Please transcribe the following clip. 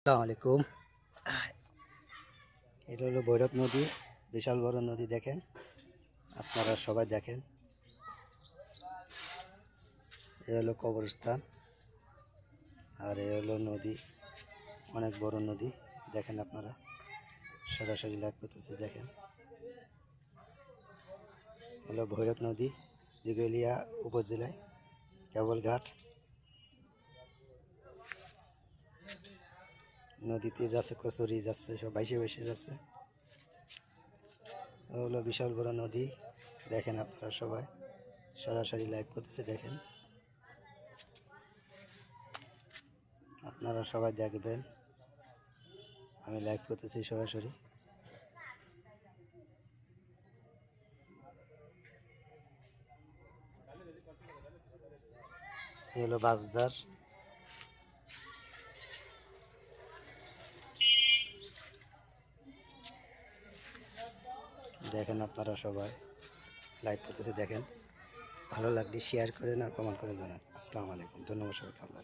আসসালামু আলাইকুম। এটা হলো ভৈরব নদী, বিশাল বড় নদী। দেখেন, আপনারা সবাই দেখেন। এ হলো কবরস্থান, আর এ হলো নদী, অনেক বড় নদী। দেখেন আপনারা সরাসরি লাইভ করতেছে। দেখেন, হলো ভৈরব নদী, দিঘলিয়া উপজেলায় কেবলঘাট। নদীতে যাচ্ছে কচুরি, যাচ্ছে সব ভাইসে ভাইসে যাচ্ছে। হলো বিশাল বড় নদী। দেখেন আপনারা সবাই সরাসরি লাইভ করতেছে। দেখেন, আপনারা সবাই দেখবেন, আমি লাইভ করতেছি সরাসরি। এই হলো বাজার। দেখেন আপনারা সবাই লাইভ করতেছে। দেখেন, ভালো লাগলে শেয়ার করেন আর কমেন্ট করে জানান। আসসালামু আলাইকুম, ধন্যবাদ সবাইকে। আল্লাহ।